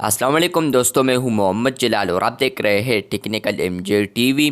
अस्सलाम वालेकुम दोस्तों, मैं हूं मोहम्मद जलाल और आप देख रहे हैं टेक्निकल एमजे टीवी।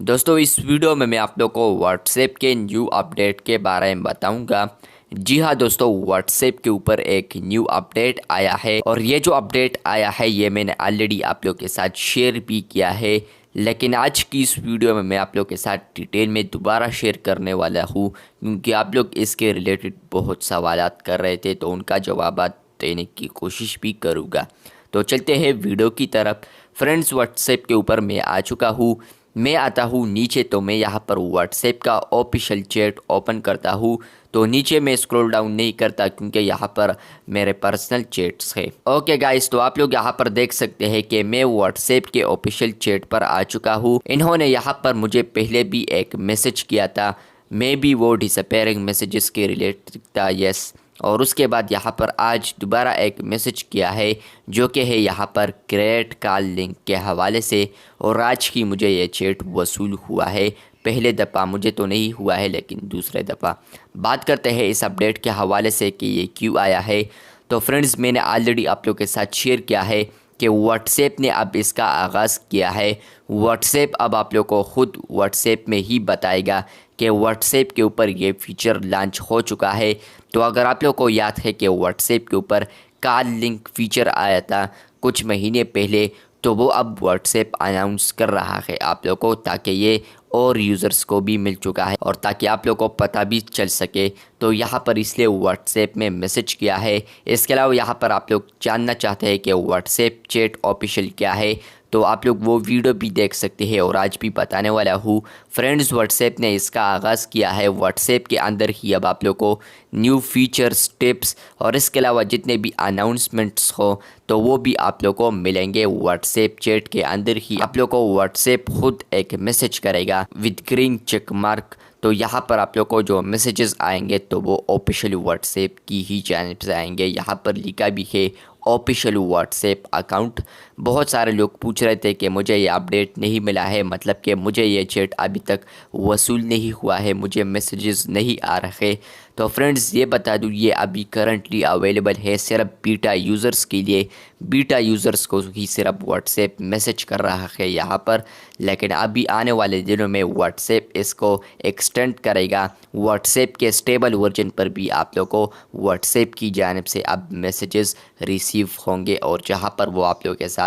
दोस्तों, इस वीडियो में मैं आप लोग को व्हाट्सएप के न्यू अपडेट के बारे में बताऊंगा। जी हाँ दोस्तों, व्हाट्सएप के ऊपर एक न्यू अपडेट आया है और ये जो अपडेट आया है ये मैंने ऑलरेडी आप लोग के साथ शेयर भी किया है, लेकिन आज की इस वीडियो में मैं आप लोग के साथ डिटेल में दोबारा शेयर करने वाला हूँ, क्योंकि आप लोग इसके रिलेटेड बहुत सवालात कर रहे थे तो उनका जवाब देने की कोशिश भी करूँगा। तो चलते हैं वीडियो की तरफ। फ्रेंड्स, व्हाट्सएप के ऊपर मैं आ चुका हूँ। मैं आता हूँ नीचे तो मैं यहाँ पर व्हाट्सएप का ऑफिशियल चैट ओपन करता हूँ। तो नीचे मैं स्क्रॉल डाउन नहीं करता क्योंकि यहाँ पर मेरे पर्सनल चैट्स है। ओके गाइस, तो आप लोग यहाँ पर देख सकते हैं कि मैं व्हाट्सएप के ऑफिशियल चैट पर आ चुका हूँ। इन्होंने यहाँ पर मुझे पहले भी एक मैसेज किया था, मैं भी वो डिसअपेयरिंग मैसेजेस के रिलेटेड था, यस। और उसके बाद यहाँ पर आज दोबारा एक मैसेज किया है जो कि है यहाँ पर क्रिएट कॉल लिंक के हवाले से, और आज की मुझे ये चैट वसूल हुआ है। पहले दफ़ा मुझे तो नहीं हुआ है, लेकिन दूसरे दफ़ा। बात करते हैं इस अपडेट के हवाले से कि ये क्यों आया है। तो फ्रेंड्स, मैंने ऑलरेडी आप लोग के साथ शेयर किया है कि व्हाट्सएप ने अब इसका आगाज़ किया है। व्हाट्सएप अब आप लोग को ख़ुद व्हाट्सएप में ही बताएगा कि व्हाट्सएप के ऊपर ये फीचर लॉन्च हो चुका है। तो अगर आप लोग को याद है कि व्हाट्सएप के ऊपर कॉल लिंक फीचर आया था कुछ महीने पहले, तो वो अब व्हाट्सएप अनाउंस कर रहा है आप लोग को, ताकि ये और यूज़र्स को भी मिल चुका है और ताकि आप लोग को पता भी चल सके। तो यहाँ पर इसलिए व्हाट्सएप में मैसेज किया है। इसके अलावा यहाँ पर आप लोग जानना चाहते हैं कि व्हाट्सएप चैट ऑफिशियल क्या है, तो आप लोग वो वीडियो भी देख सकते हैं और आज भी बताने वाला हूँ। फ्रेंड्स, व्हाट्सएप ने इसका आगाज़ किया है। व्हाट्सएप के अंदर ही अब आप लोग को न्यू फीचर्स, टिप्स और इसके अलावा जितने भी अनाउंसमेंट्स हो तो वो भी आप लोग को मिलेंगे व्हाट्सएप चैट के अंदर ही। आप लोग को व्हाट्सएप खुद एक मैसेज करेगा विद ग्रीन चेक मार्क। तो यहाँ पर आप लोग को जो मैसेजेस आएंगे तो वो ऑफिशियल व्हाट्सएप की ही जानिब से आएंगे। यहाँ पर लिखा भी है ऑफिशियल व्हाट्सएप अकाउंट। बहुत सारे लोग पूछ रहे थे कि मुझे ये अपडेट नहीं मिला है, मतलब कि मुझे ये चैट अभी तक वसूल नहीं हुआ है, मुझे मैसेजेस नहीं आ रहे। तो फ्रेंड्स, ये बता दूँ, ये अभी करंटली अवेलेबल है सिर्फ बीटा यूज़र्स के लिए। बीटा यूज़र्स को ही सिर्फ व्हाट्सएप मैसेज कर रहा है यहाँ पर, लेकिन अभी आने वाले दिनों में व्हाट्सएप इसको एक्सटेंड करेगा। व्हाट्सएप के स्टेबल वर्जन पर भी आप लोग को व्हाट्सएप की जानिब से अब मैसेजेस रिसीव होंगे, और जहाँ पर वो आप लोग के साथ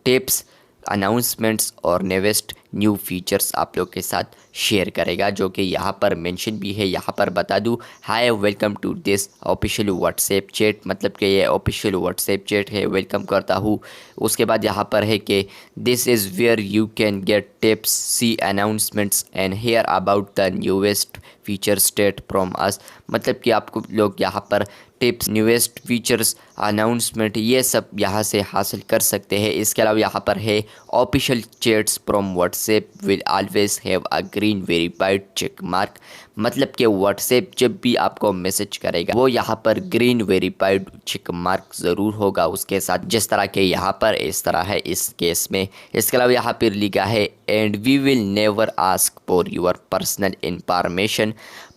टिप्स, अनाउंसमेंट्स और नेवेस्ट न्यू फीचर्स आप लोग के साथ शेयर करेगा, जो कि यहाँ पर मेंशन भी है। यहाँ पर बता दूँ, hi welcome to this official WhatsApp chat, मतलब कि ये ऑफिशियल व्हाट्सएप चैट है, वेलकम करता हूँ। उसके बाद यहाँ पर है कि this is where you can get tips, see announcements and hear about the newest feature state from us, मतलब कि आपको लोग यहाँ पर टिप्स, न्यूएस्ट फीचर्स, अनाउंसमेंट ये सब यहाँ से हासिल कर सकते हैं। इसके अलावा यहाँ पर है official chats from WhatsApp will always have a green verified check mark, मतलब कि व्हाट्सएप जब भी आपको मैसेज करेगा वो यहाँ पर ग्रीन वेरीफाइड चेक मार्क ज़रूर होगा उसके साथ, जिस तरह के यहाँ पर इस तरह है इस केस में। इसके अलावा यहाँ पर लिखा है and we will never ask for your personal information,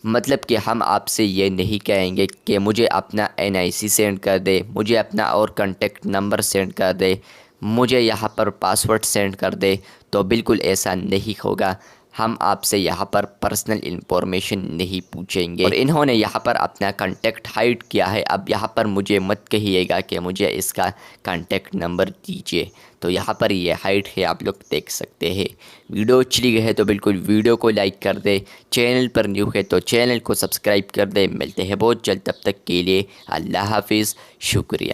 मतलब कि हम आपसे ये नहीं कहेंगे कि मुझे अपना NIC सेंड कर दे, मुझे अपना और कॉन्टेक्ट नंबर सेंड कर दे, मुझे यहाँ पर पासवर्ड सेंड कर दे। तो बिल्कुल ऐसा नहीं होगा। हम आपसे यहाँ पर पर्सनल इन्फॉर्मेशन नहीं पूछेंगे। और इन्होंने यहाँ पर अपना कांटेक्ट हाइड किया है। अब यहाँ पर मुझे मत कहिएगा कि मुझे इसका कांटेक्ट नंबर दीजिए, तो यहाँ पर ये हाइड है, आप लोग देख सकते हैं। वीडियो अच्छी लगी है तो बिल्कुल वीडियो को लाइक कर दे, चैनल पर न्यू है तो चैनल को सब्सक्राइब कर दे। मिलते हैं बहुत जल्द, तब तक के लिए अल्लाह हाफिज़, शुक्रिया।